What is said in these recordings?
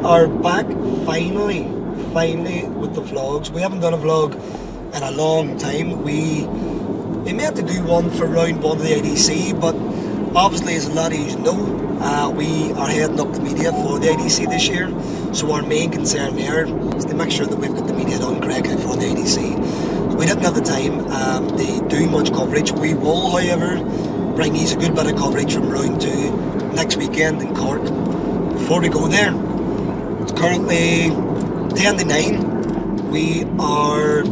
are back finally with the vlogs. We haven't done a vlog in a long time. We meant to do one for round one of the IDC, but obviously, as a lot of you know, we are heading up the media for the IDC this year. So our main concern there is to make sure that we've got the media done correctly for the IDC. We didn't have the time to do much coverage. We will, however, bring you a good bit of coverage from round 2 next weekend in Cork. Before we go there, it's currently 10 to 9. We are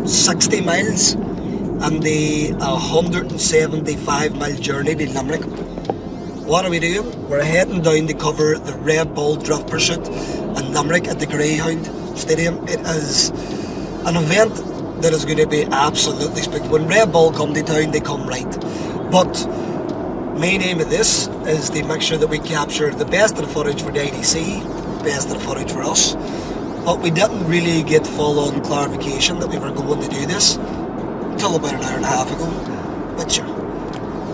60 miles and the 175-mile journey to Limerick. What are we doing? We're heading down to cover the Red Bull Drift Pursuit in Limerick at the Greyhound Stadium. It is an event that is going to be absolutely spectacular. When Red Bull come to town, they come right. But main aim of this is to make sure that we capture the best of the footage for the IDC, best of the footage for us. But we didn't really get full-on clarification that we were going to do this until about an hour and a half ago. But sure,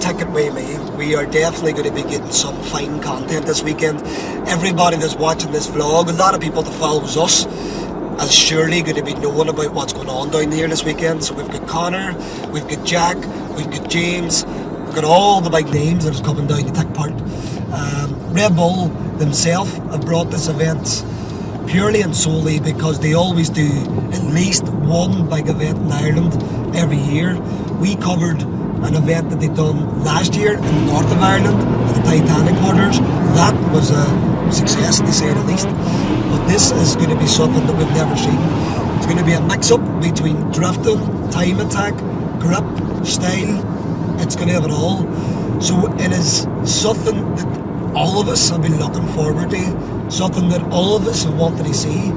take it away me. We are definitely going to be getting some fine content this weekend. Everybody that's watching this vlog, a lot of people that follows us, is surely going to be knowing about what's going on down here this weekend. So we've got Connor, we've got Jack, we've got James, we've got all the big names that are coming down to take part. Red Bull themselves have brought this event purely and solely because they always do at least one big event in Ireland every year. We covered an event that they done last year in the north of Ireland at the Titanic waters. That was a success, to say the least. But this is going to be something that we've never seen. It's going to be a mix-up between drifting, time attack, grip, style. It's going to have it all. So it is something that all of us have been looking forward to, something that all of us have wanted to see.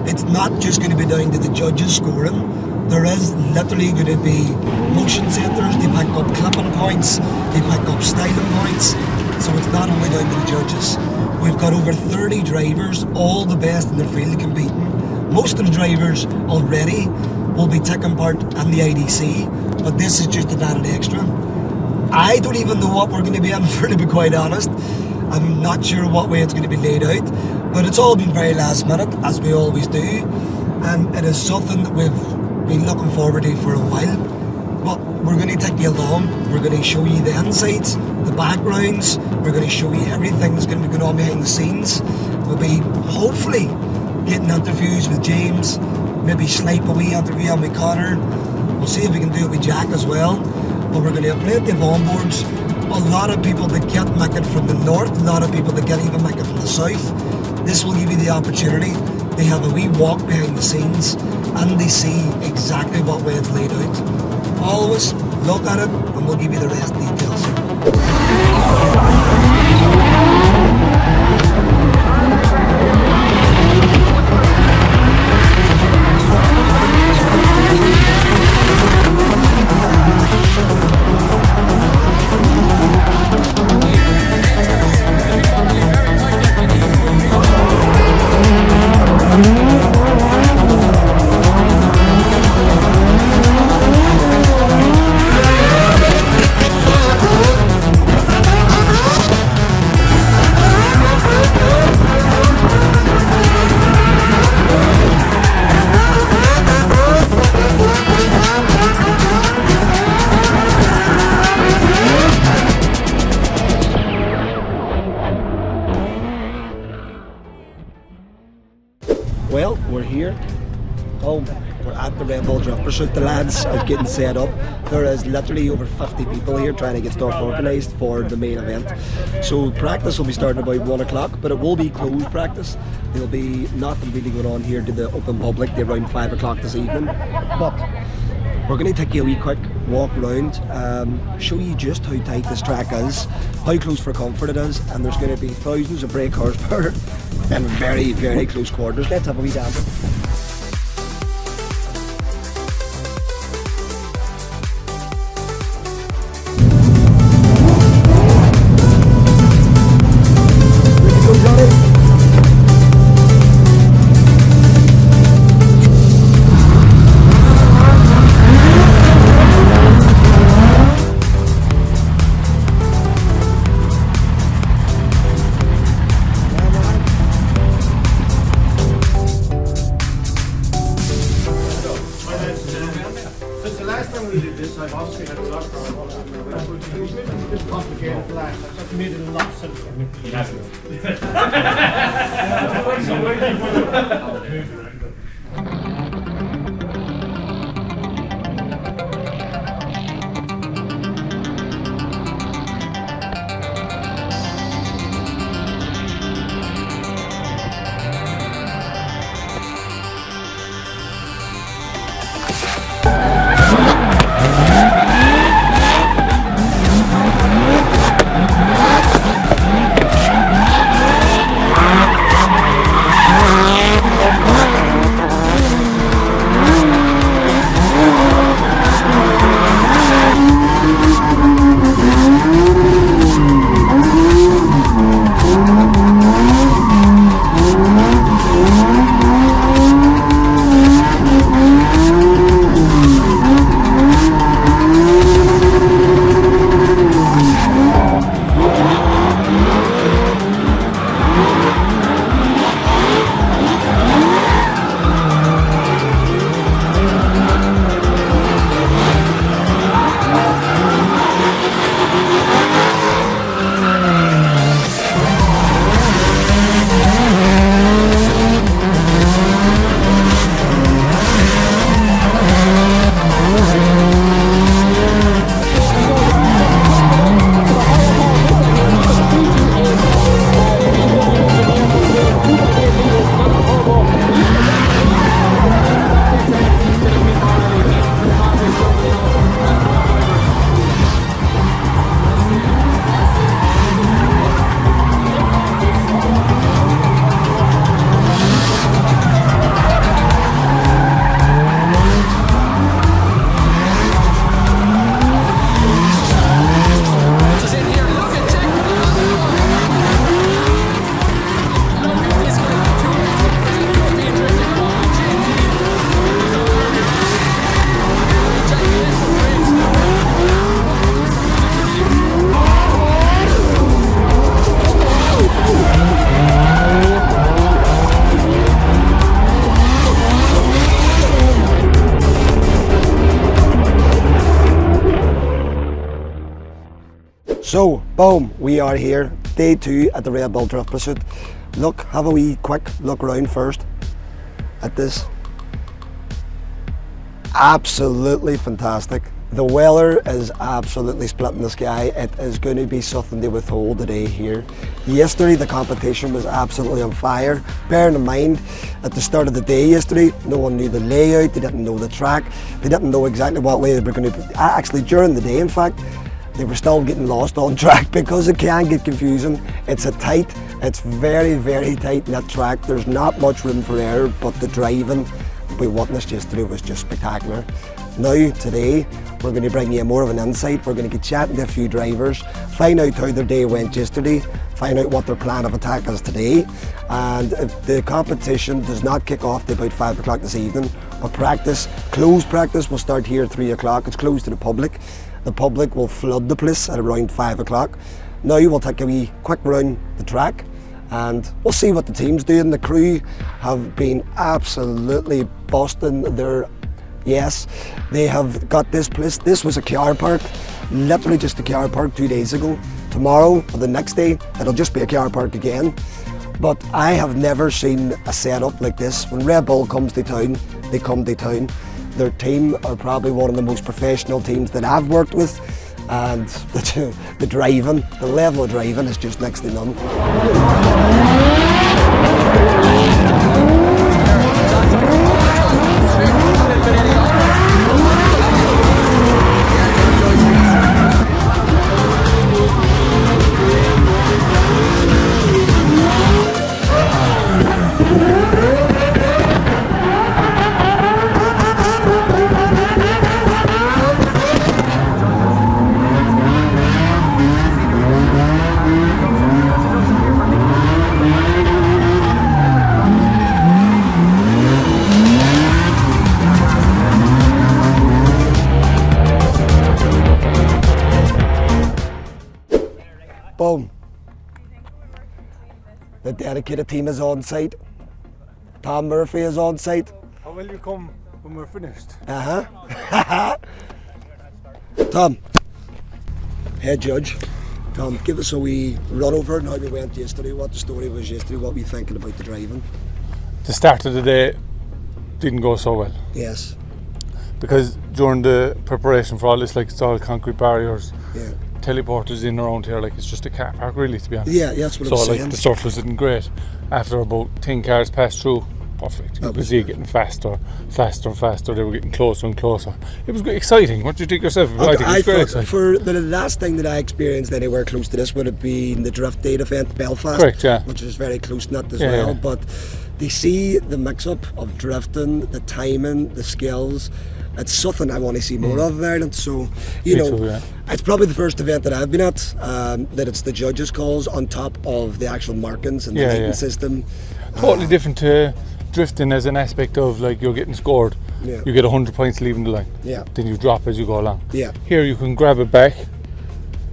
It's not just going to be down to the judges scoring. There is literally going to be motion sensors, they pick up clipping points, they pick up styling points. So it's not only down to the judges. We've got over 30 drivers, all the best in their field competing. Most of the drivers already will be taking part in the IDC, but this is just an added extra. I don't even know what we're going to be in for, to be quite honest. I'm not sure what way it's going to be laid out, but it's all been very last minute, as we always do, and it is something that we've been looking forward to for a while. But we're going to take you along, we're going to show you the insights, the backgrounds, we're going to show you everything that's going to be going on behind the scenes. We'll be hopefully getting interviews with James, maybe slight a wee interview with Connor. We'll see if we can do it with Jack as well. But we're going to have plenty of onboards. A lot of people that can't make it from the north, a lot of people that can't even make it from the south. This will give you the opportunity. They have a wee walk behind the scenes and they see exactly what way it's laid out. Always look at it and we'll give you the rest details. Well, we're here. Oh, we're at the Red Bull Drift Pursuit. The lads are getting set up. There is literally over 50 people here trying to get stuff organised for the main event. So practice will be starting about 1 o'clock, but it will be closed practice. There'll be nothing really going on here to the open public till around 5 o'clock this evening. But we're going to take you a wee quick walk around, show you just how tight this track is, how close for comfort it is, and there's going to be thousands of brake horsepower in very, very close quarters. Let's have a wee damper. Just complicated life. I just made it a lot simpler. He hasn't. So, boom, we are here, day 2 at the Red Bull Drift Pursuit. Look, have a wee quick look around first at this. Absolutely fantastic. The weather is absolutely splitting the sky. It is going to be something to withhold today here. Yesterday the competition was absolutely on fire. Bearing in mind, at the start of the day yesterday, no one knew the layout, they didn't know the track, they didn't know exactly what way they were going to... Actually, during the day, in fact, they were still getting lost on track because it can get confusing. It's very, very tight knit track. There's not much room for error, but the driving we witnessed yesterday was just spectacular. Now, today, we're going to bring you more of an insight. We're going to get chatting to a few drivers, find out how their day went yesterday, find out what their plan of attack is today. And if the competition does not kick off till about 5 o'clock this evening, but closed practice will start here at 3 o'clock. It's closed to the public. The public will flood the place at around 5 o'clock. Now we'll take a wee quick round the track and we'll see what the team's doing. The crew have been absolutely busting their... Yes, they have got this place. This was a car park, literally just a car park 2 days ago. Tomorrow or the next day, it'll just be a car park again. But I have never seen a setup like this. When Red Bull comes to town, they come to town. Their team are probably one of the most professional teams that I've worked with, and the level of driving is just next to none. Boom. The dedicated team is on site. Tom Murphy is on site. How will you come when we're finished? Tom, head judge. Tom, give us a wee run over and how we went yesterday, what the story was yesterday, what were you thinking about the driving? The start of the day didn't go so well. Yes. Because during the preparation for all this, like, it's all concrete barriers, Yeah. teleporters in around here, like, it's just a car park really, to be honest. Yeah, that's what I'm So saying. like the surface isn't great. After about 10 cars passed through, perfect. You could see it getting faster and faster. They were getting closer and closer. It was exciting. What do you think yourself? I think it was very exciting. For the last thing that I experienced anywhere close to this would have been the Drift Date event, Belfast. Correct, yeah. Which was very close to that as Yeah, well. yeah. But they see the mix-up of drifting, the timing, the skills. It's something I want to see more of in Ireland. So, you Me know, too, yeah. it's probably the first event that I've been at that it's the judges' calls on top of the actual markings and the Yeah, lighting yeah. system. Totally different to drifting as an aspect of, like, you're getting scored. Yeah. You get 100 points leaving the line. Yeah. Then you drop as you go along. Yeah. Here you can grab it back.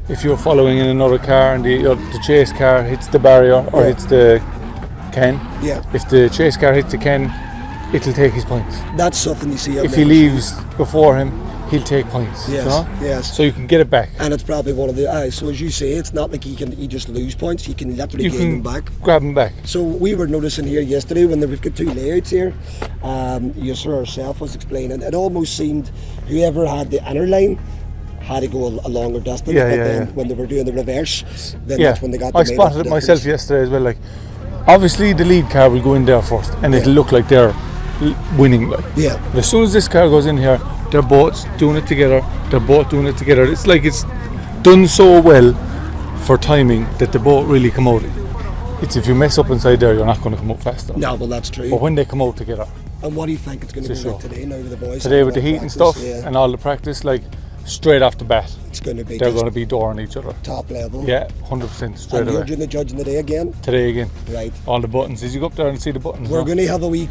If you're following in another car and the chase car hits the barrier or Yeah. hits the can, Yeah. if the chase car hits the can, it'll take his points. That's something you see. I've If he never leaves before him, he'll take points. Yes, You know? yes. So you can get it back. And it's probably one of the so as you say, it's not like you just lose points. You can literally You gain can them back. grab them back. So we were noticing here yesterday when we've got two layouts here. You saw herself was explaining. It almost seemed whoever had the inner line had to go a longer distance. Yeah, but yeah, then yeah. when they were doing the reverse, then Yeah, that's when they got. I the main spotted it difference. myself yesterday as well. Like, obviously the lead car will go in there first, and it'll look like they're winning. Like, Yeah. but as soon as this car goes in here, they're both doing it together. They're both doing it together. It's like it's done so well for timing that they both really come out. It's if you mess up inside there, you're not going to come out faster. No, well that's true. But when they come out together, And what do you think it's going to It's be a like show. today now with the boys? today with the All heat and practice, stuff yeah, and all the practice, like, straight off the bat, it's going to be they're just going to be dooring each other. top level. Yeah, 100% straight And you're away. doing the judging today again, Today again, right? all the buttons. Did you go up there and see the buttons? We're no? going to have a wee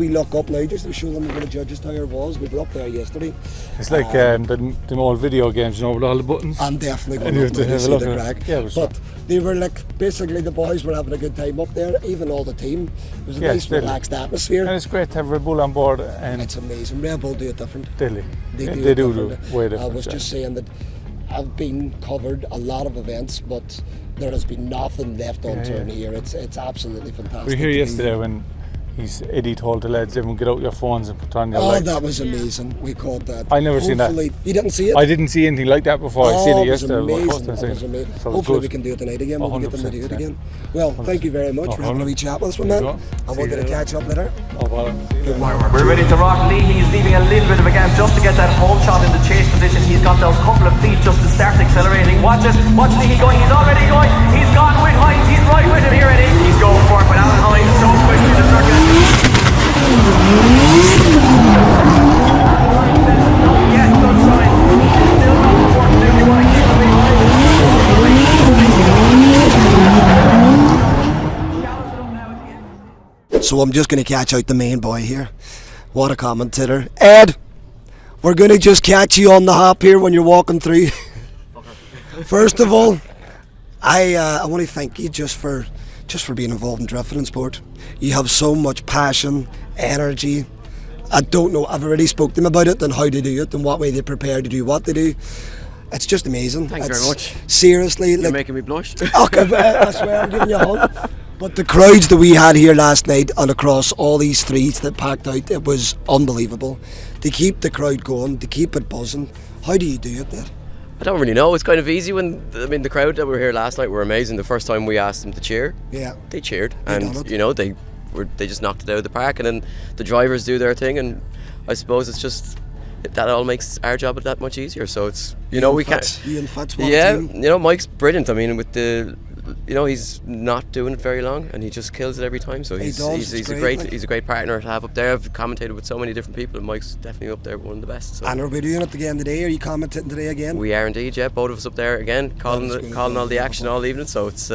look up now just to show them what the judges' tire was. We were up there yesterday. It's like the old video games, you know, with all the buttons. I'm definitely And going you up have to now to have a see look the at it. crack. Yeah, it was but they were like, basically the boys were having a good time up there, even all the team. It was a Yeah, nice it's deadly. relaxed And atmosphere. it's great to have Red Bull on board, and It's amazing. Red Bull do it different. deadly. They Yeah, do they it do different. way I different. was yeah. just saying that I've been covered a lot of events, but there has been nothing left unturned here. It's absolutely fantastic. We were here to be yesterday when Eddie told the lads, everyone get out your phones and put on your Oh, lights. that was amazing. We caught that. I never seen that. Hopefully- You didn't see it? I didn't see anything like that before. I seen it it was yesterday. amazing. First time It seeing was amazing. So it was Hopefully good. we can do it tonight again. We'll get them to do it 100%, again. Well, thank you very much for having a wee chat with us, my man. you go. And See we're you going to later. catch up later. Oh, well, Good morning. We're ready to rock. Lee, he's leaving a little bit of a gap just to get that hold shot in the chase position. He's got those couple of feet just to start accelerating. Watch it. Watch Lee going. He's already going. He's gone with Hines. He's right with him here, Eddie. He's going for it, but Alan Hines so quick to the circuit. Yes, good sign. Still not the fourth. You want to keep him behind. So I'm just going to catch out the main boy here. What a commentator. Ed, we're going to just catch you on the hop here when you're walking through. First of all, I want to thank you just for being involved in drifting and sport. You have so much passion, energy. I don't know, I've already spoke to them about it and how they do it and what way they prepare to do what they do. It's just amazing. Thank you very much. Seriously, You're like, making me blush. okay, I swear I'm giving you a hug. But the crowds that we had here last night and across all these streets that packed out, it was unbelievable. To keep the crowd going, to keep it buzzing, how do you do it there? I don't really know. It's kind of easy the crowd that were here last night were amazing. The first time we asked them to cheer, Yeah. they cheered, done and it. you know they just knocked it out of the park. And then the drivers do their thing, and I suppose it's just that all makes our job that much easier. So it's we can't. Ian Fitz, what a Yeah, team. Mike's brilliant. I mean, with the. He's not doing it very long, and he just kills it every time. So he's does, it's a great, great like. he's a great partner to have up there. I've commentated with so many different people, and Mike's definitely up there, one of the best. So. And are we doing it again today? Are you commenting today again? We are indeed, yeah. Both of us up there again, calling That is calling all the gonna be action all evening. So it's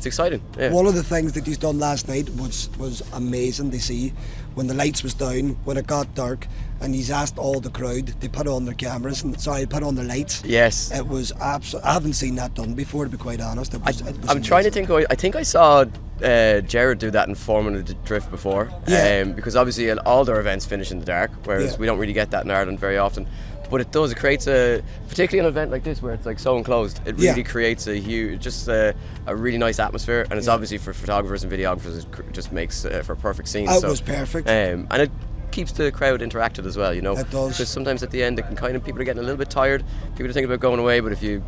exciting. Yeah. One of the things that he's done last night was amazing to see. When the lights was down, when it got dark, and he's asked all the crowd, they put on their cameras, put on their lights. Yes. It was absolutely, I haven't seen that done before, to be quite honest. It was I'm trying to amazing. think. I think I saw Jared do that in Formula Drift before. Yeah. Because obviously all their events finish in the dark, whereas Yeah. we don't really get that in Ireland very often. but it does. It creates particularly an event like this where it's like so enclosed. It really creates a huge, just a really nice atmosphere, and it's obviously for photographers and videographers. It just makes for a perfect scene. It was perfect, and it keeps the crowd interacted as well. You know, it does. Because sometimes at the end, it can kind of, people are getting a little bit tired. People are thinking about going away, but if you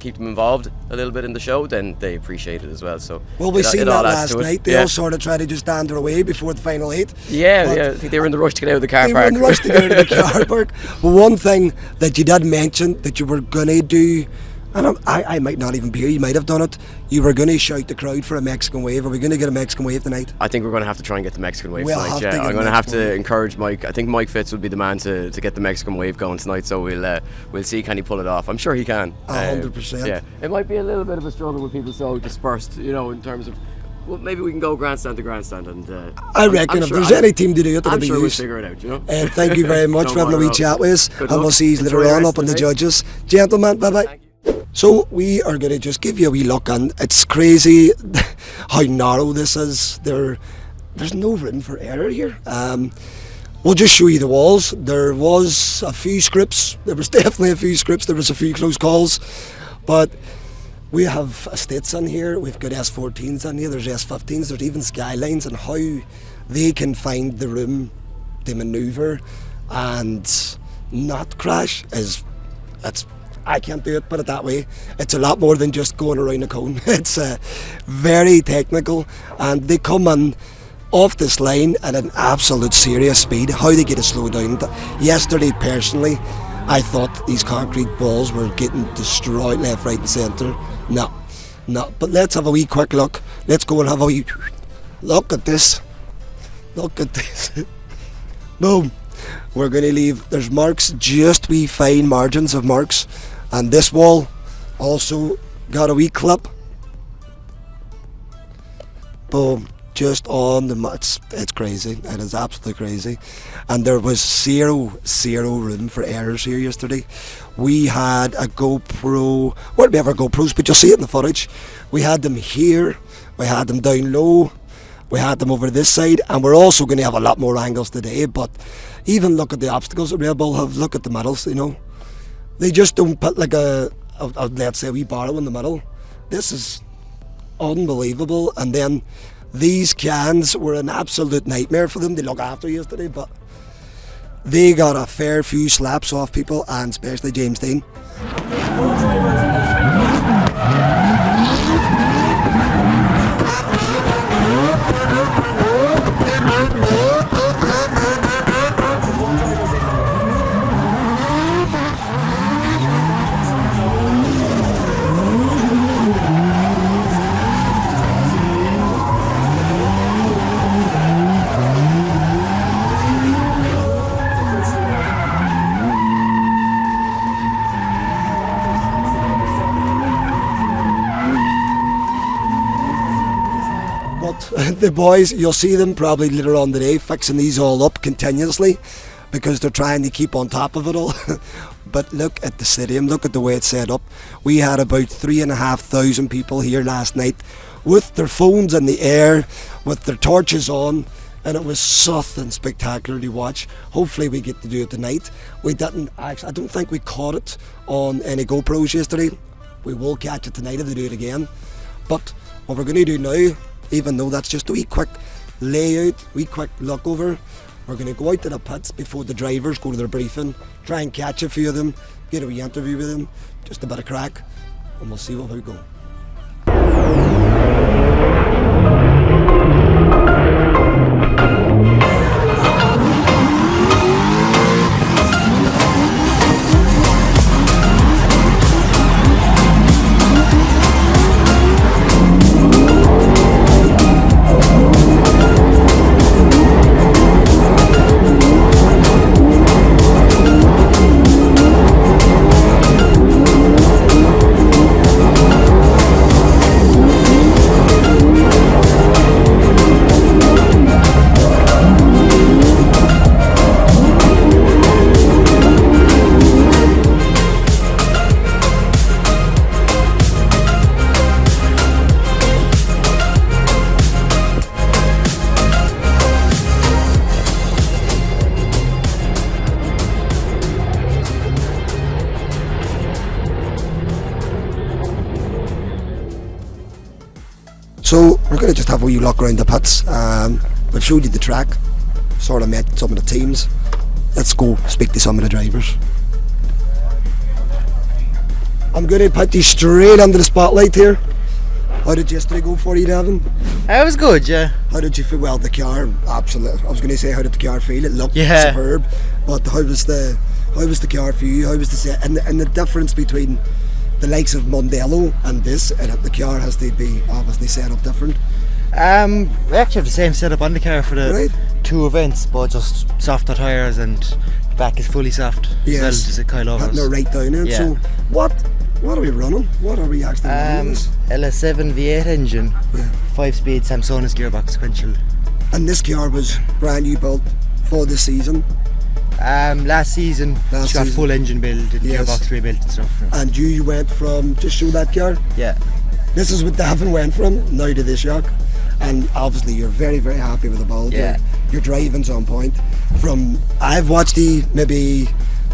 keep them involved a little bit in the show, then they appreciate it as well. So well, we seen that last night. They all sort of tried to just stand their way before the final 8. Yeah. I think they were in the rush to get out of the car park. They were in the rush to get out of the car park. But one thing that you did mention that you were gonna do, and I might not even be here, you might have done it, you were going to shout the crowd for a Mexican wave. Are we going to get a Mexican wave tonight? I think we're going to have to try and get the Mexican wave we'll tonight. Yeah, I'm going to have to encourage Mike. I think Mike Fitz would be the man to get the Mexican wave going tonight, so we'll see, can he pull it off? I'm sure he can. 100%. Yeah, it might be a little bit of a struggle with people so dispersed, you know, in terms of, well, maybe we can go grandstand to grandstand, and I reckon if there's any team to do it, it'll be we'll figure it out, you know. Thank you very much for having a wee chat with us, and we'll see you later on up on the judges. Gentlemen, bye bye. So we are going to just give you a wee look, and it's crazy how narrow this is. There's no room for error here. We'll just show you the walls. There was a few scripts. There was definitely a few scripts. There was a few close calls, but we have estates in here. We've got S14s in here. There's S15s. There's even Skylines, and how they can find the room to manoeuvre and not crash I can't do it, put it that way. It's a lot more than just going around a cone. It's very technical, and they come in off this line at an absolute serious speed. How they get it slowed down. Yesterday, personally, I thought these concrete balls were getting destroyed left, right and centre. No. But let's have a wee quick look. Let's go and have a wee look at this. Look at this. Boom. We're going to leave, there's marks, just wee fine margins of marks. And this wall also got a wee clip. Boom, just on the, it's crazy, it is absolutely crazy. And there was zero room for errors here yesterday. We had a GoPro, well, we have our GoPros, but you'll see it in the footage. We had them here, we had them down low, we had them over this side, and we're also going to have a lot more angles today. But even look at the obstacles that Red Bull have, look at the medals, you know. They just don't put like let's say a wee barrow in the middle. This is unbelievable. And then these cans were an absolute nightmare for them. They look after yesterday, but they got a fair few slaps off people, and especially James Dean. The boys, you'll see them probably later on today fixing these all up continuously because they're trying to keep on top of it all. But look at the stadium, look at the way it's set up. We had about 3,500 people here last night with their phones in the air, with their torches on, and it was something spectacular to watch. Hopefully we get to do it tonight. We didn't actually, I don't think we caught it on any GoPros yesterday. We will catch it tonight if they do it again. But what we're going to do now, even though that's just a wee quick layout, wee quick look over, we're going to go out to the pits before the drivers go to their briefing, try and catch a few of them, get a wee interview with them, just a bit of crack, and we'll see how we go. going to just have a wee look around the pits. We've showed you the track, sort of met some of the teams. Let's go speak to some of the drivers. I'm going to put you straight under the spotlight here. How did yesterday go for you, Devin? It was good, yeah. How did you feel? Well, the car, absolutely. I was going to say, how did the car feel? It looked Yeah. superb. But how was the car for you? How was the set? And the difference between the likes of Mondello and this, and the car has to be obviously set up different. We actually have the same setup on the car for the Right. 2 events, but just softer tyres and the back is fully soft. Yes. So that'll just a coil over Putting us. it right down in. Yeah. So what are we running? What are we actually running? This? LS7 V8 engine, Yeah. 5-speed Samsonite gearbox sequential. And this car was brand new built for this season. Last season, Last she got season. full engine build and Yes. gearbox rebuilt and stuff. And you went from, just show that car. Yeah. This is what Davin went from, now to this yacht. And obviously you're very, very happy with the build. Yeah. Your driving's on point. I've watched you maybe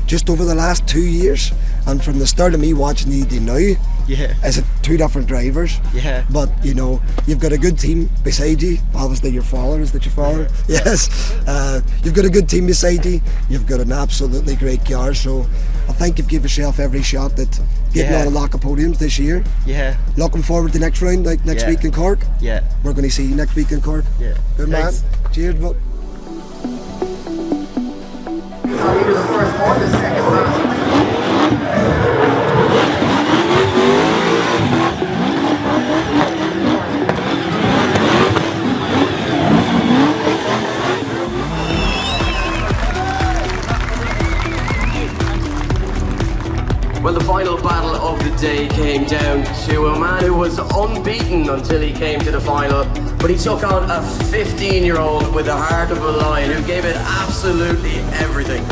just over the last 2 years, and from the start of me watching you to now, Yeah. is it 2 different drivers? Yeah. But you know, you've got a good team beside you. Obviously your followers that you follow. Yes. You've got a good team beside you. You've got an absolutely great car. So I think you've given yourself every shot at getting Yeah. on a lot of podiums this year. Yeah. Looking forward to the next round, like next Yeah. week in Cork. Yeah. We're going to see you next week in Cork. Yeah. Good Thanks. man. Cheers, bud. Well, the final battle of the day came down to a man who was unbeaten until he came to the final, but he took on a 15-year-old with the heart of a lion who gave it absolutely everything.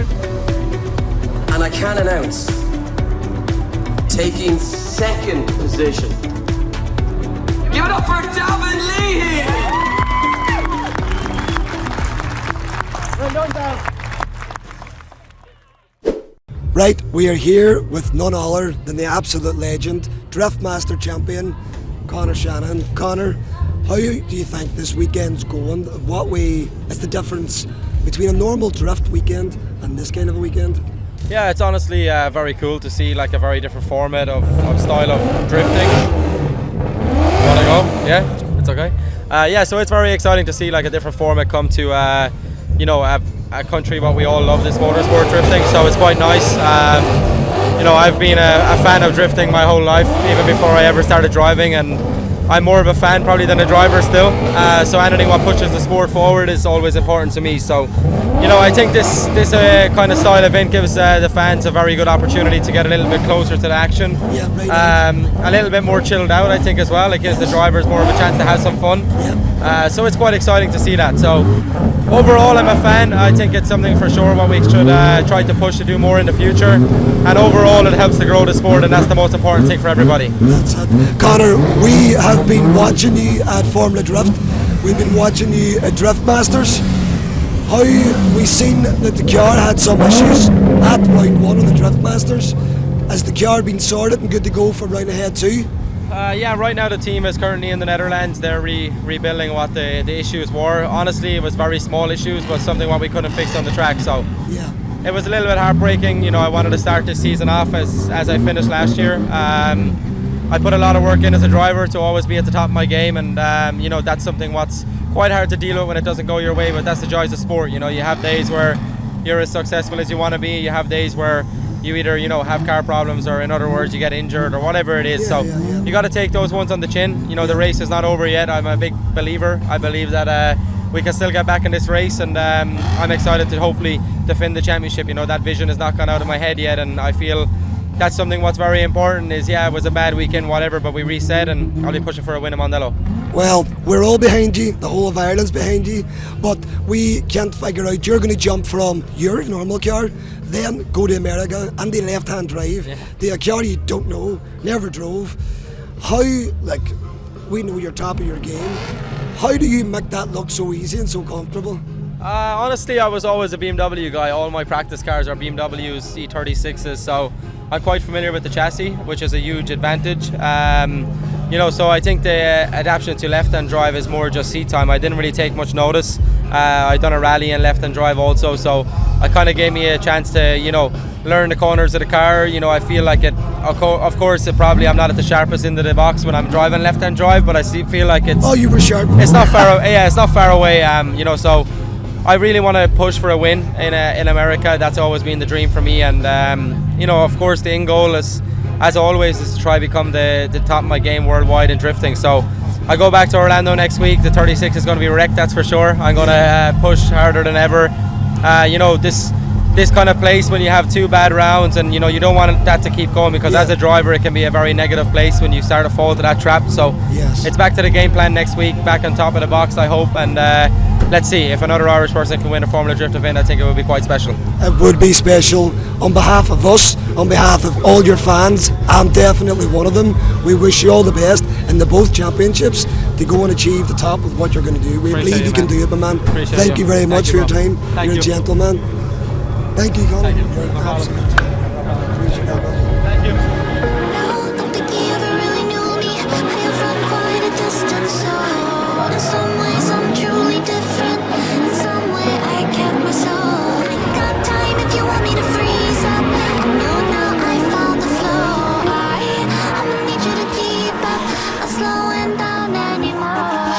And I can announce, taking second position. Give it up for Davin Leahy! Well done, Dav. Right, we are here with none other than the absolute legend, Driftmaster champion, Conor Shannon. Conor, how do you think this weekend's going? What way is the difference between a normal drift weekend and this kind of a weekend? Yeah, it's honestly very cool to see like a very different format of style of drifting. Wanna go? Yeah, it's okay. Yeah, so it's very exciting to see like a different format come to a country what we all love, this motorsport drifting. So it's quite nice. I've been a fan of drifting my whole life, even before I ever started driving, and I'm more of a fan probably than a driver still. So anything what pushes the sport forward is always important to me. So, I think this kind of style event gives the fans a very good opportunity to get a little bit closer to the action. Yeah, right. A little bit more chilled out, I think, as well. It gives the drivers more of a chance to have some fun. Yeah. So it's quite exciting to see that. So overall, I'm a fan. I think it's something for sure what we should try to push to do more in the future. And overall, it helps to grow the sport, and that's the most important thing for everybody. That's it. Conor, we have been watching you at Formula Drift. We've been watching you at Drift Masters. How we seen that the car had some issues at round 1 of the Drift Masters. Has the car been sorted and good to go for round ahead 2? Yeah, right now the team is currently in the Netherlands. They're rebuilding what the issues were. Honestly, it was very small issues, but something what we couldn't fix on the track. So Yeah. it was a little bit heartbreaking. I wanted to start this season off as I finished last year. I put a lot of work in as a driver to always be at the top of my game, and that's something what's quite hard to deal with when it doesn't go your way, but that's the joys of sport. You have days where you're as successful as you want to be. You have days where you either have car problems, or in other words you get injured, or whatever it is. Yeah, So yeah. you got to take those ones on the chin. The race is not over yet. I'm a big believer. I believe that we can still get back in this race, and I'm excited to hopefully defend the championship. That vision has not gone out of my head yet, and I feel that's something what's very important is, it was a bad weekend, whatever, but we reset, and I'll be pushing for a win in Mondello. Well, we're all behind you, the whole of Ireland's behind you, but we can't figure out, you're going to jump from your normal car, then go to America and the left-hand drive, to a car you don't know, never drove. How, we know you're top of your game, how do you make that look so easy and so comfortable? Honestly, I was always a BMW guy. All my practice cars are BMWs, E36s, so I'm quite familiar with the chassis, which is a huge advantage. So I think the adaptation to left-hand drive is more just seat time. I didn't really take much notice. I'd done a rally in left-hand drive also, so it kind of gave me a chance to, learn the corners of the car. I feel like it. Of course, I'm not at the sharpest end of the box when I'm driving left-hand drive, but I feel like it's. Oh, you were sharp. It's not far. Yeah, it's not far away. So I really want to push for a win in America. That's always been the dream for me, and of course, the end goal is, as always, is to try to become the top of my game worldwide in drifting. So I go back to Orlando next week. The 36 is going to be wrecked, that's for sure. I'm going to push harder than ever. This kind of place, when you have 2 bad rounds, and you don't want that to keep going, because as a driver it can be a very negative place when you start to fall to that trap. So it's back to the game plan next week, back on top of the box, I hope, and let's see if another Irish person can win a Formula Drift event. I think it would be quite special. It would be special. On behalf of us, on behalf of all your fans, I'm definitely one of them. We wish you all the best in the both championships to go and achieve the top of what you're going to do. We believe you can do it, my man. Thank you very much for your time. You're a gentleman. Thank you, Colin. Thank you. You're absolute. Appreciate that, man. Thank you. Don't think he ever really knew me. I've run quite a distance, so in some ways I'm truly different. In some way I kept my soul. Got time if you want me to freeze up. I know now I found the flow. I don't need you to keep up. I'm slowing down anymore.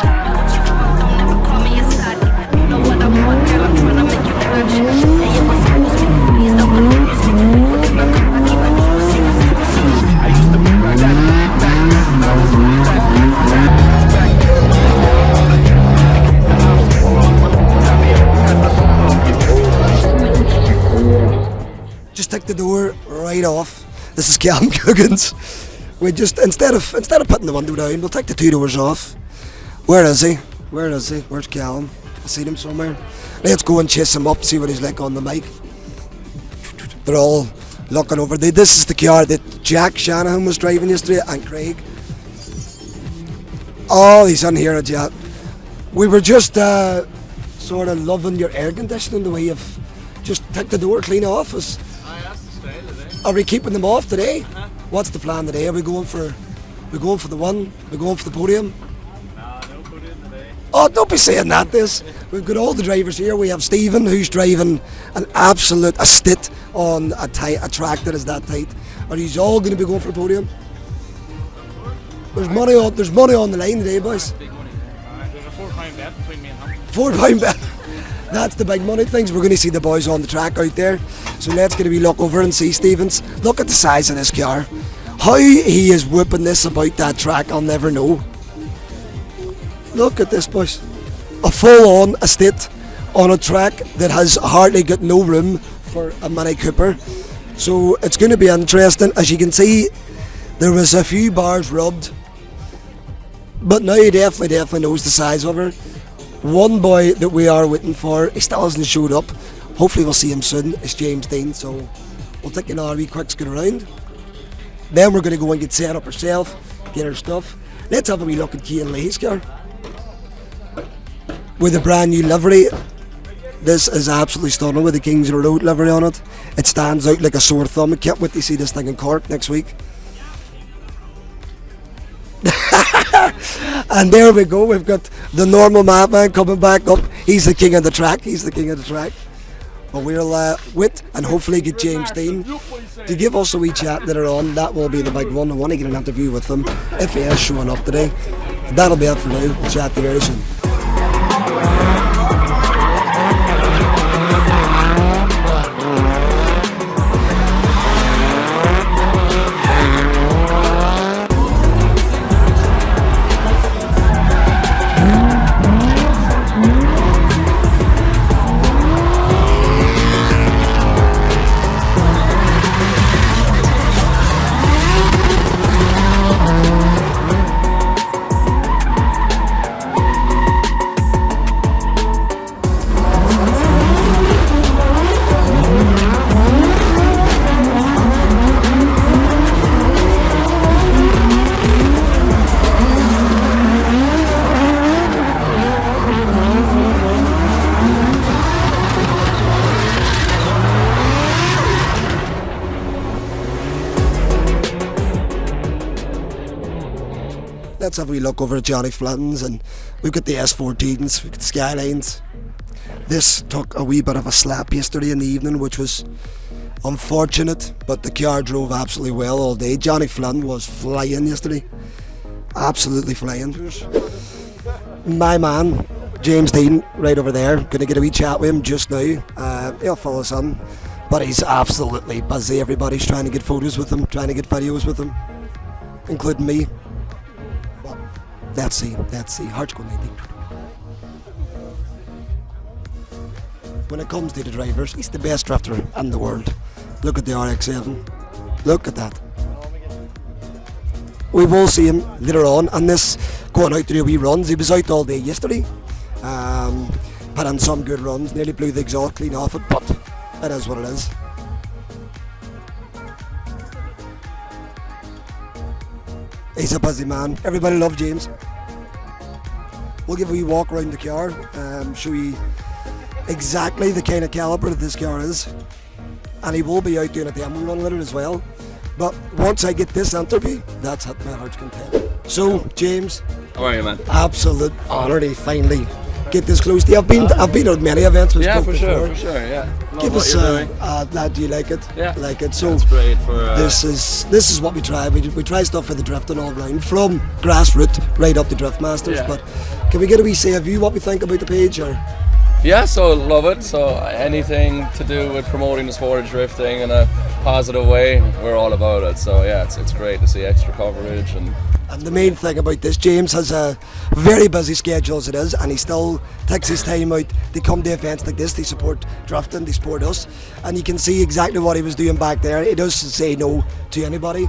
Don't never call me a side. Know what I want, girl. I'm trying to make you catch. Just take the door right off. This is Callum Coggins. We just instead of putting the window down, we'll take the 2 doors off. Where is he? Where's Callum? I seen him somewhere. Let's go and chase him up, see what he's like on the mic. They're all looking over. This is the car that Jack Shanahan was driving yesterday, and Craig. Oh, he's on here yet. We were just sort of loving your air conditioning, the way you've just take the door clean off us. Are we keeping them off today? What's the plan today? Are we going for the one? We're going for the podium? No podium today. Oh, don't be saying that, this. We've got all the drivers here. We have Stephen, who's driving a stit on a track that is that tight. Are you all going to be going for the podium? There's money on the line today, boys. Big money. There's a £4 bet between me and him. £4 bet. That's the big money things. We're going to see the boys on the track out there. So let's get a wee look over and see Stevens. Look at the size of this car. How he is whipping this about that track, I'll never know. Look at this, boys. A full-on estate on a track that has hardly got no room for a Mini Cooper. So it's going to be interesting. As you can see, there was a few bars rubbed, but now he definitely knows the size of her. One boy that we are waiting for, he still hasn't showed up. Hopefully we'll see him soon. It's James Dean, so we'll take another wee quick scoot around. Then we're going to go and get set up ourselves, get our stuff. Let's have a wee look at Cian Leahy's car with a brand new livery. This is absolutely stunning with the Kings of the Road livery on it. It stands out like a sore thumb. I can't wait to see this thing in Cork next week. And there we go, we've got the normal madman coming back up. He's the king of the track, But we'll wait and hopefully get James Dean to give us a wee chat later on. That will be the big one. I want to get an interview with him if he is showing up today. That'll be it for now. We'll chat to you very soon. let's have a wee look over at Johnny Flynn's, and we've got the S14s, we've got the Skylines. This took a wee bit of a slap yesterday in the evening, which was unfortunate, but the car drove absolutely well all day. Johnny Flynn was flying yesterday, absolutely flying. My man, James Dean, right over there, going to get a wee chat with him just now. He'll follow us on, but he's absolutely busy. Everybody's trying to get photos with him, trying to get videos with him, including me. But let's see, heart's going 90. When it comes to the drivers, he's the best drifter in the world. Look at the RX-7. Look at that. We will see him later on, and this going out to do wee runs. He was out all day yesterday. Put in some good runs, nearly blew the exhaust clean off it, but it is what it is. He's a busy man. Everybody loves James. We'll give a wee walk around the car, show you exactly the kind of calibre that this car is, and he will be out doing a demo run later as well. But once I get this interview, that's at my heart's content. So James, how are you, man? Absolute honour to finally get this close to you. I've been at many events with for sure, yeah. Give us lad, do you like it? Yeah, like it. So that's great for this is what we try. We try stuff for the drifting all round, from grassroots right up to drift masters. Yeah. But can we get a wee say of you, what we think about the page? Or yeah, so love it. So anything to do with promoting the sport of drifting in a positive way, we're all about it. So yeah, it's great to see extra coverage. And the main thing about this, James has a very busy schedule as it is, and he still takes his time out to come to events like this. They support drifting, they support us, and you can see exactly what he was doing back there. He doesn't say no to anybody.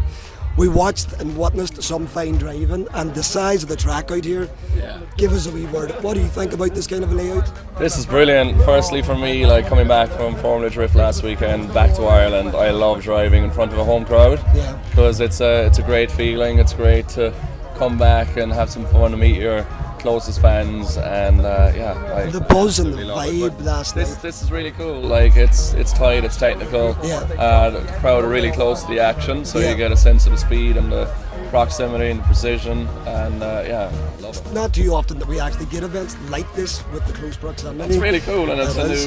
We watched and witnessed some fine driving, and the size of the track out here. Yeah. Give us a wee word. What do you think about this kind of a layout? This is brilliant. Firstly, for me, like coming back from Formula Drift last weekend, back to Ireland, I love driving in front of a home crowd. Yeah. Because it's a great feeling. It's great to come back and have some fun, to meet your closest fans, and the buzz and the vibe last night. This is really cool. Like it's tight, it's technical. Yeah. The crowd are really close to the action, so Yeah. you get a sense of the speed and the proximity and the precision, and love it. Not too often that we actually get events like this with the close proximity. It's really cool, and it's It a is.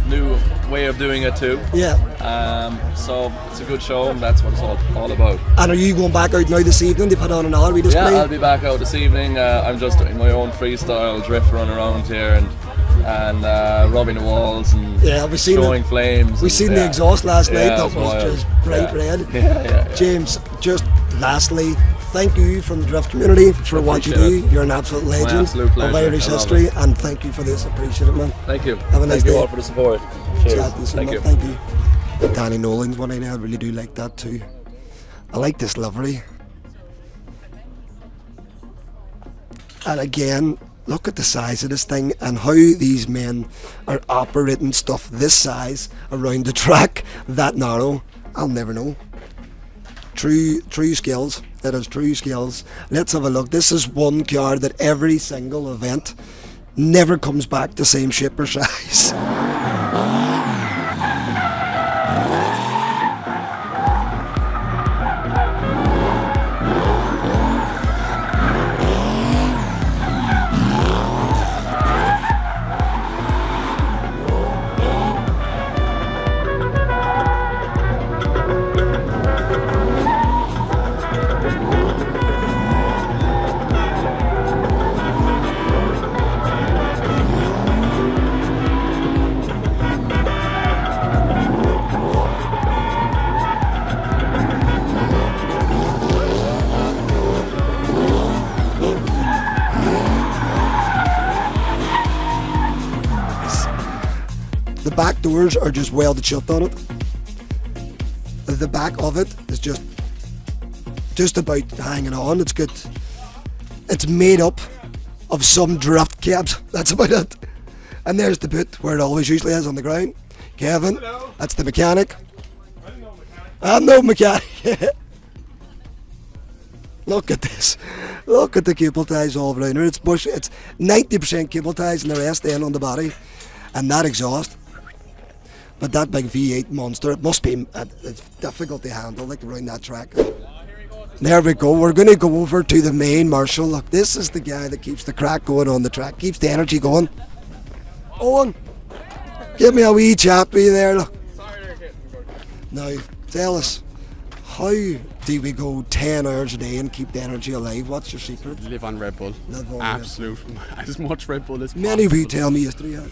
new way of doing it too. Yeah. So it's a good show, and that's what it's all about. And are you going back out now this evening to put on another wee display? Yeah, I'll be back out this evening. I'm just doing my own freestyle drift run around here and rubbing the walls and showing flames. We seen the exhaust last night. That was wild. just bright red. Yeah. James, just lastly, thank you from the drift community for what you do. Appreciate it. You're an absolute legend absolute pleasure. of Irish I love history, it. and thank you for this. Appreciate it, man. Thank you. Have a nice Thank you day. all for the support. Cheers. Chat to you soon, Thank man. you. Thank you. Danny Nolan's one I know. I really do like that too. I like this livery. And again, look at the size of this thing and how these men are operating stuff this size around the track that narrow. I'll never know. True skills. It is true skills. Let's have a look. This is one car that every single event never comes back the same shape or size. The back doors are just welded shut on it. The back of it is just about hanging on. It's good. It's made up of some drift caps. That's about it. And there's the boot where it always usually is on the ground. Kevin, hello. That's the mechanic. I'm no mechanic. Look at this. Look at the cable ties all around her. It's 90% cable ties and the rest then on the body. And that exhaust. But that big V8 monster, it must be it's difficult to handle, like around that track. There we go. We're going to go over to the main marshal. Look, this is the guy that keeps the crack going on the track, keeps the energy going. Owen, give me a wee chat with you there. Look. Now, tell us, how do we go 10 hours a day and keep the energy alive? What's your secret? Live on Red Bull. Live on Absolute. As much Red Bull as Many possible. will you tell me yesterday?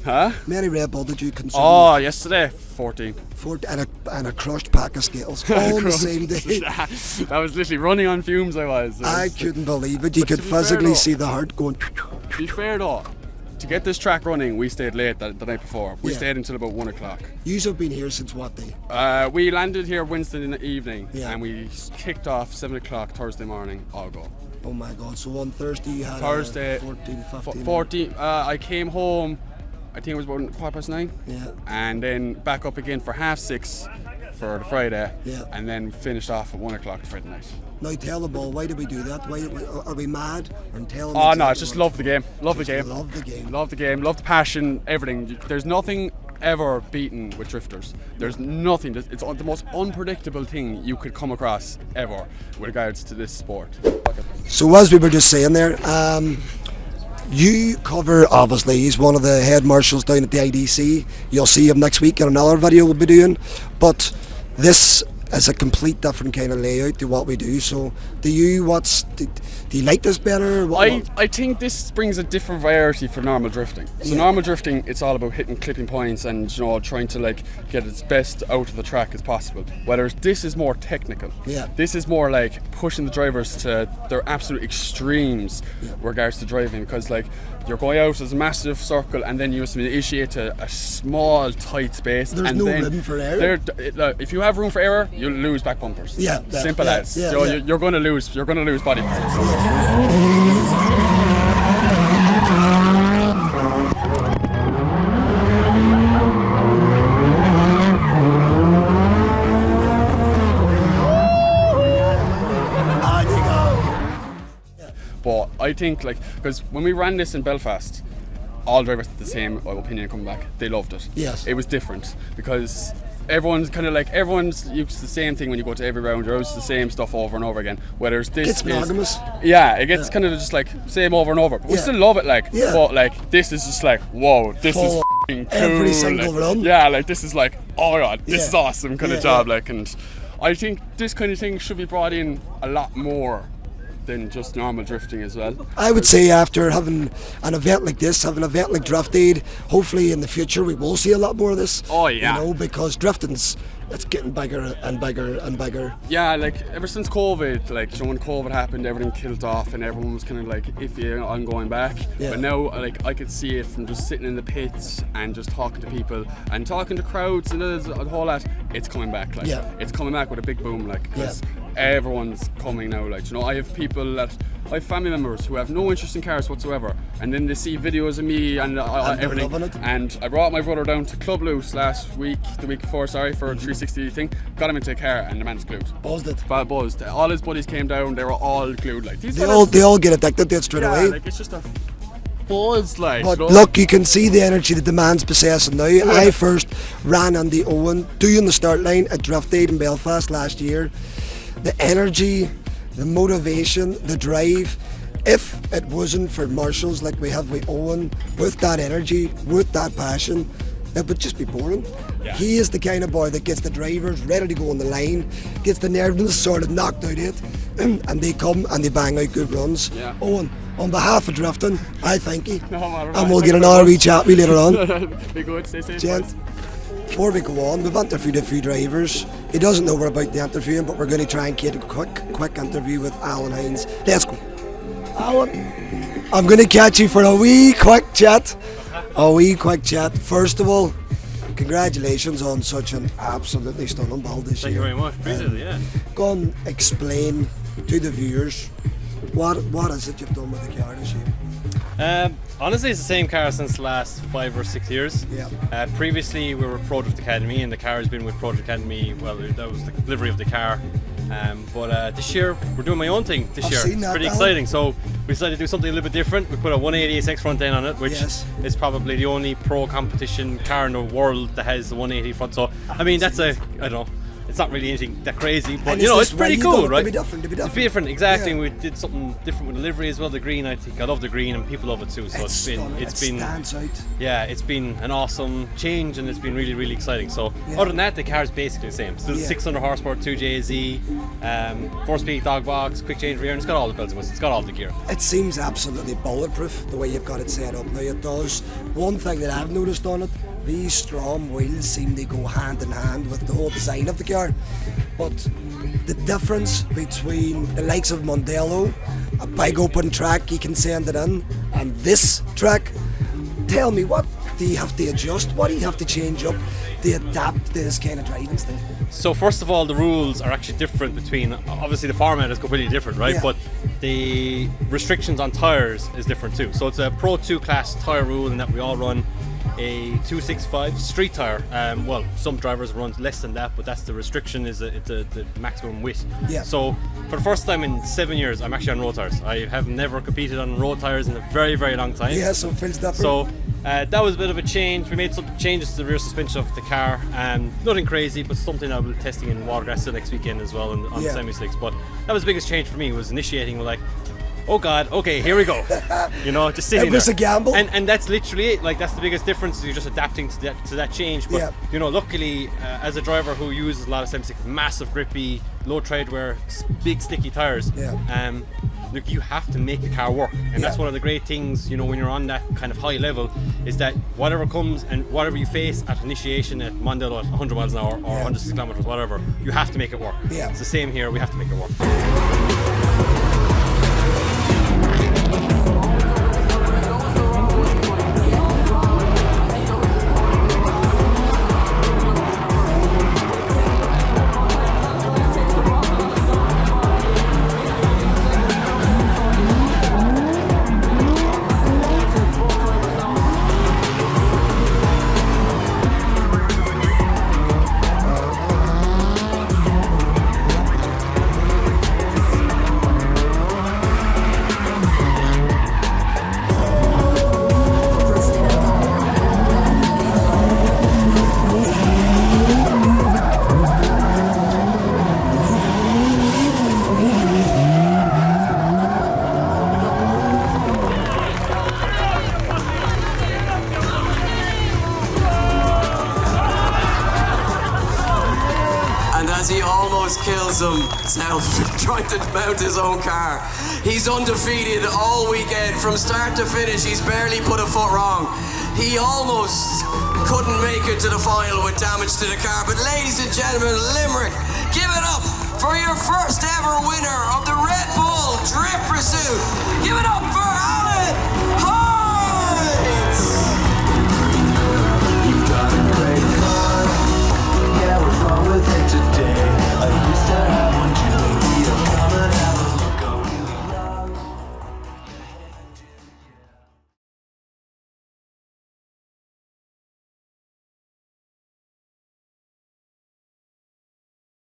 Huh? Many Red Bull did you consume? Oh, yesterday, 14. And a crushed pack of Skittles all on the same day. That was literally running on fumes. I couldn't believe it. You But could to be fair physically though- see the heart going. To be fair though, to get this track running, we stayed late the night before. We Yeah. stayed until about 1 o'clock. You've been here since what day? We landed here Wednesday in the evening, Yeah. and we kicked off 7 o'clock Thursday morning. All go. Oh my God! So on Thursday you had Thursday, 14, 15. 14. I came home. I think it was about 9:15. Yeah. And then back up again for 6:30 for the Friday. Yeah. And then finished off at 1 o'clock the Friday night. Now tell the ball. Why did we do that? Why are we mad? Or tell them Oh no, exactly it's just what- love the game. Love the Just game. Love the game. Love the game. Love the passion. Everything. There's nothing ever beaten with drifters. There's nothing. It's the most unpredictable thing you could come across ever with regards to this sport. So as we were just saying there, you cover, obviously, he's one of the head marshals down at the IDC. You'll see him next week in another video we'll be doing. But this is a complete different kind of layout to what we do. So do you like this better? I think this brings a different variety for normal drifting. So normal drifting, it's all about hitting clipping points and trying to like get its best out of the track as possible. Whereas this is more technical. Yeah. This is more like pushing the drivers to their absolute extremes with regards to driving, because like you're going out as a massive circle and then you have to initiate a small tight space. There's and no then room for error. If you have room for error, you'll lose back bumpers. Yeah, Simple yeah, as. yeah, So yeah. You're going to lose. You're going to lose body parts. But I think because when we ran this in Belfast, all drivers had the same opinion coming back. They loved it. Yes. It was different because everyone's used to the same thing when you go to every round. You're used to the same stuff over and over again. Whereas this Gets monogamous. Yeah, it gets kind of just like same over and over. But we Yeah. still love it, Yeah. but this is just like, whoa, this is Full f***ing cool. every single run. Yeah, this is like, oh my god, this Yeah. is awesome kind Yeah, of job. yeah. And I think this kind of thing should be brought in a lot more than just normal drifting as well. I would say after having an event like this, having an event like Drift Aid, hopefully in the future we will see a lot more of this. Oh, yeah. Because drifting's it's getting bigger and bigger and bigger. Yeah, ever since COVID, when COVID happened, everything killed off and everyone was kind of iffy on going back. Yeah. But now, I could see it from just sitting in the pits and just talking to people and talking to crowds and the whole lot. It's coming back, Yeah. It's coming back with a big boom, because everyone's coming now. I have I have family members who have no interest in cars whatsoever, and then they see videos of me and they're everything. loving it. And I brought my brother down to Club Loose the week before, for a 360 thing. Got him into a car and the man's glued. Buzzed it. Buzzed. All his buddies came down. They were all glued. They all get addicted to it straight away. It's just a buzz, But look, you can see the energy that the man's possessing now. I first ran on the Owen doing the start line at Drift Aid in Belfast last year. The energy, the motivation, the drive. If it wasn't for marshals like we have with Owen, with that energy, with that passion, it would just be boring. Yeah. He is the kind of boy that gets the drivers ready to go on the line, gets the nervousness sort of knocked out of it, and they come and they bang out good runs. Yeah. Owen, on behalf of drifting, I thank you. No matter And what. we'll get another wee chat with you later on. Be good. Stay safe. Gent, boys. before we go on, we've interviewed a few drivers. He doesn't know we're about the interviewing, but we're going to try and get a quick interview with Alan Hines. Let's go. Alan, I'm going to catch you for a wee quick chat. First of all, congratulations on such an absolutely stunning build this year. Thank you very much. Appreciate it, yeah. Go and explain to the viewers what is it you've done with the car this year? Honestly, it's the same car since the last 5 or 6 years. Yeah. Previously, we were Pro Drift Academy, and the car has been with Pro Drift Academy. Well, that was the delivery of the car. But this year, we're doing my own thing this I've year. seen It's that, pretty Alan. exciting. So we decided to do something a little bit different. We put a 180 SX front end on it, which Yes. is probably the only pro competition car in the world that has the 180 front. So, I mean, that's I don't know. it's not really anything that crazy, but And you is know, this it's pretty why you cool, done it? right? To be different, to be It's different. different, exactly. Yeah. We did something different with the livery as well. The green, I think I love the green, and people love it too. So it's been, stunning. it's It been, stands out. yeah, it's been an awesome change, and it's been really, really exciting. So Yeah. other than that, the car is basically the same. Still Yeah. 600 horsepower, 2JZ, 4-speed dog box, quick change rear, and it's got all the bells and whistles. It's got all the gear. It seems absolutely bulletproof the way you've got it set up now. It does. One thing that I've noticed on it, these Strom wheels seem to go hand in hand with the whole design of the car. But the difference between the likes of Mondello, a big open track you can send it in, and this track, tell me, what do you have to adjust? What do you have to change up to adapt to this kind of driving style? So first of all, the rules are actually different between, obviously the format is completely different, right? Yeah. But the restrictions on tyres is different too. So it's a Pro 2 class tyre rule in that we all run a 265 street tyre. Well, some drivers run less than that, but that's the restriction, is the maximum width. Yeah. So for the first time in 7 years, I'm actually on road tyres. I have never competed on road tyres in a very, very long time. Yeah, so it feels different. So that was a bit of a change. We made some changes to the rear suspension of the car. Nothing crazy, but something I'll be testing in Watergrass the next weekend as well on Yeah. the semi-slicks. But that was the biggest change for me, was initiating with like, oh God, okay, here we go. You know, just sitting It was there. a gamble. And that's literally it. Like, that's the biggest difference. You're just adapting to that change. But Yeah. you know, luckily, as a driver who uses a lot of semi-slicks, massive grippy, low tread wear, big sticky tires. Yeah. Look, you have to make the car work, and that's Yeah. one of the great things, you know, when you're on that kind of high level, is that whatever comes and whatever you face at initiation at Mondello at 100 miles an hour or 160 kilometers, whatever, you have to make it work. Yeah. It's the same here. We have to make it work. And as he almost kills himself trying to mount his own car, he's undefeated all weekend. From start to finish, he's barely put a foot wrong. He almost couldn't make it to the final with damage to the car. But ladies and gentlemen, Limerick, give it up for your first ever winner of the Red Bull Drift Pursuit. Give it up